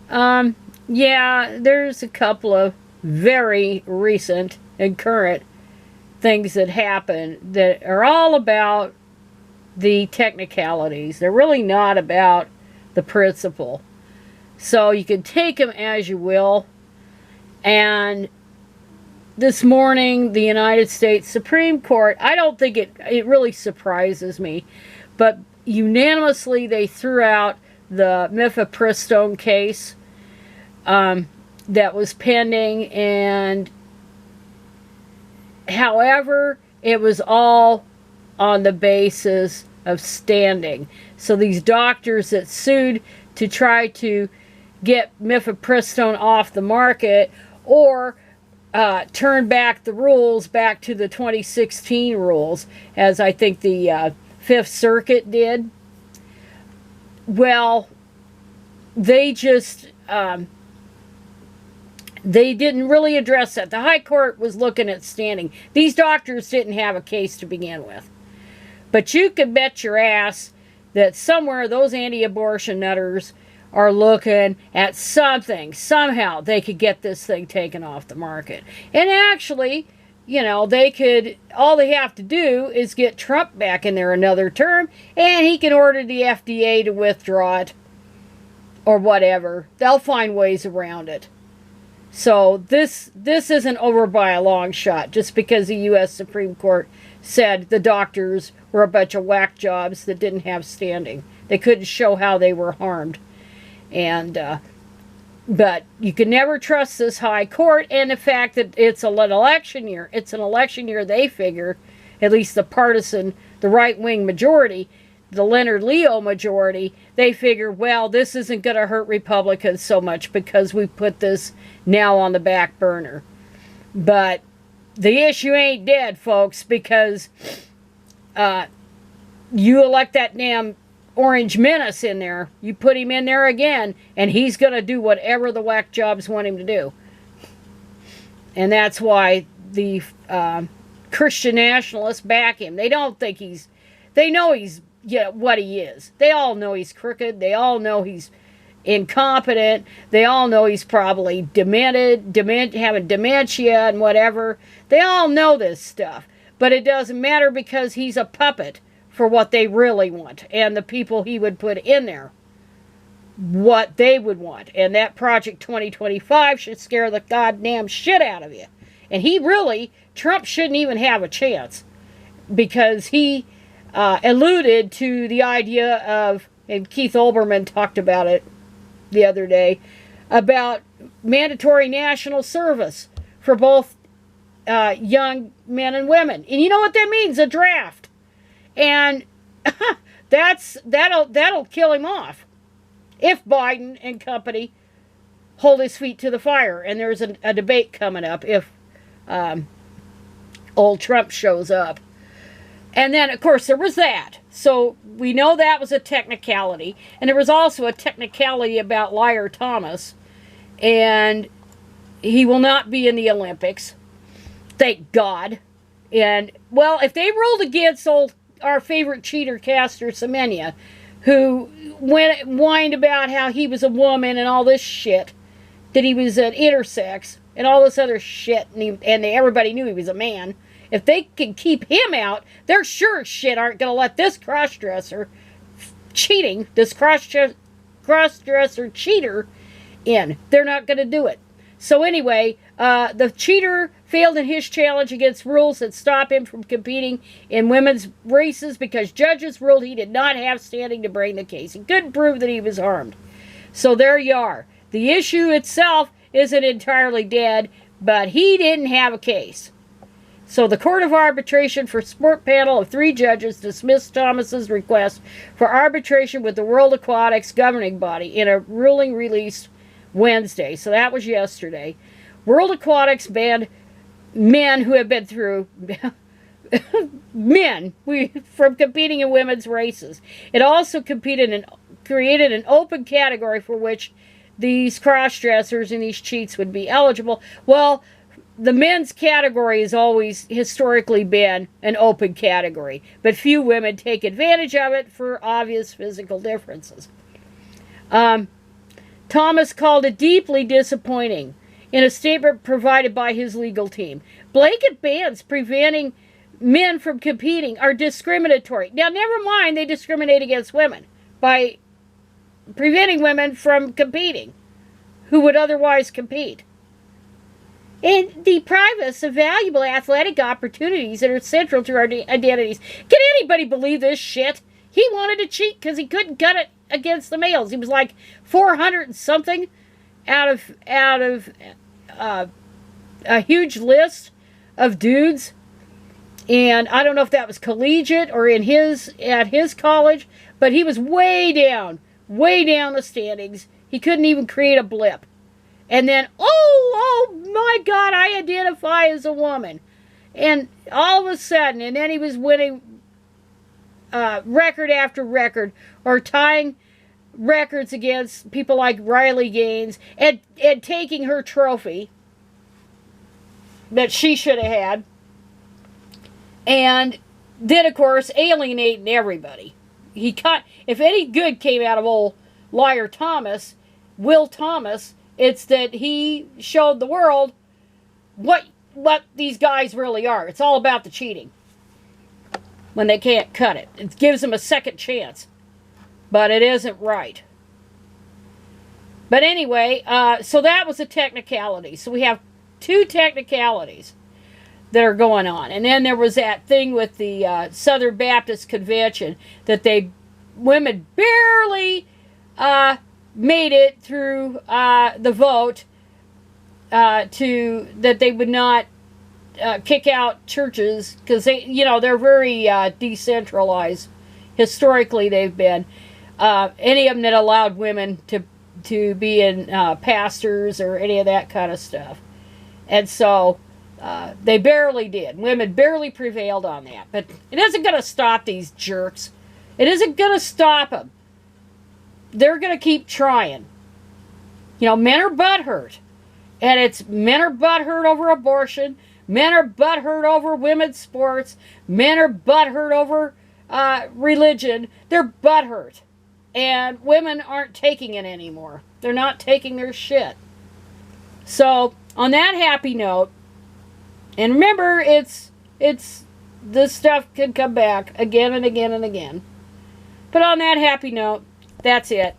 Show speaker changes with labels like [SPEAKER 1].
[SPEAKER 1] Yeah, there's a couple of very recent and current things that happen that are all about the technicalities. They're really not about the principle. So you can take them as you will. And this morning, the United States Supreme Court, I don't think it really surprises me, but unanimously they threw out the mifepristone case that was pending, and however, it was all on the basis of standing. So these doctors that sued to try to get mifepristone off the market or turn back the rules back to the 2016 rules, as I think the Fifth Circuit did. Well, they just they didn't really address that. The High Court was looking at standing. These doctors didn't have a case to begin with. But you could bet your ass that somewhere those anti-abortion nutters are looking at something. Somehow they could get this thing taken off the market. And actually, you know, all they have to do is get Trump back in there another term, and he can order the FDA to withdraw it or whatever. They'll find ways around it. So this isn't over by a long shot just because the U.S. Supreme Court said the doctors were a bunch of whack jobs that didn't have standing. They couldn't show how they were harmed. And but you can never trust this high court, and the fact that it's an election year. It's an election year, they figure, at least the partisan, the right-wing majority, the Leonard Leo majority, they figure, well, this isn't going to hurt Republicans so much because we put this now on the back burner. But the issue ain't dead, folks, because you elect that damn Orange Menace in there, you put him in there again, and he's going to do whatever the whack jobs want him to do. And that's why the Christian nationalists back him. They don't think they know he's what he is. They all know he's crooked. They all know he's incompetent. They all know he's probably demented, having dementia and whatever. They all know this stuff. But it doesn't matter because he's a puppet for what they really want, and the people he would put in there, what they would want. And that Project 2025 should scare the goddamn shit out of you. And Trump shouldn't even have a chance, because he alluded to the idea of, and Keith Olbermann talked about it the other day, about mandatory national service for both young men and women. And you know what that means? A draft. And that'll kill him off if Biden and company hold his feet to the fire. And there's a debate coming up if old Trump shows up. And then, of course, there was that. So we know that was a technicality. And there was also a technicality about Liar Thomas. And he will not be in the Olympics. Thank God. And, well, if they ruled against our favorite cheater, Caster Semenya, who whined about how he was a woman and all this shit, that he was an intersex and all this other shit, and everybody knew he was a man. If they can keep him out, they're sure shit aren't going to let this cross-dresser cheater in. They're not going to do it. So anyway, the cheater failed in his challenge against rules that stop him from competing in women's races because judges ruled he did not have standing to bring the case. He couldn't prove that he was harmed. So there you are. The issue itself isn't entirely dead, but he didn't have a case. So the Court of Arbitration for Sport panel of 3 judges dismissed Thomas's request for arbitration with the World Aquatics governing body in a ruling released Wednesday. So that was yesterday. World Aquatics banned men who have been through from competing in women's races. It also created an open category for which these cross-dressers and these cheats would be eligible. Well, the men's category has always historically been an open category, but few women take advantage of it for obvious physical differences. Thomas called it deeply disappointing in a statement provided by his legal team. Blanket bans preventing men from competing are discriminatory. Now, never mind they discriminate against women by preventing women from competing who would otherwise compete. And deprive us of valuable athletic opportunities that are central to our identities. Can anybody believe this shit? He wanted to cheat because he couldn't cut it against the males. He was like 400 and something out of a huge list of dudes. And I don't know if that was collegiate or at his college, but he was way down the standings. He couldn't even create a blip. And then, oh my God, I identify as a woman. And all of a sudden, and then he was winning record after record, or tying records against people like Riley Gaines, and taking her trophy that she should have had. And then, of course, alienating everybody. If any good came out of old liar Thomas, Will Thomas, it's that he showed the world what these guys really are. It's all about the cheating. When they can't cut it. It gives them a second chance. But it isn't right. But anyway, so that was a technicality. So we have two technicalities that are going on. And then there was that thing with the Southern Baptist Convention that women barely made it through the vote that they would not kick out churches because they're very decentralized. Historically, they've been any of them that allowed women to be in pastors or any of that kind of stuff, and so they barely did. Women barely prevailed on that, but it isn't going to stop these jerks. It isn't going to stop them. They're going to keep trying. Men are butthurt. And it's men are butthurt over abortion. Men are butthurt over women's sports. Men are butthurt over religion. They're butthurt. And women aren't taking it anymore. They're not taking their shit. So, on that happy note, and remember, this stuff can come back again and again and again. But on that happy note, that's it.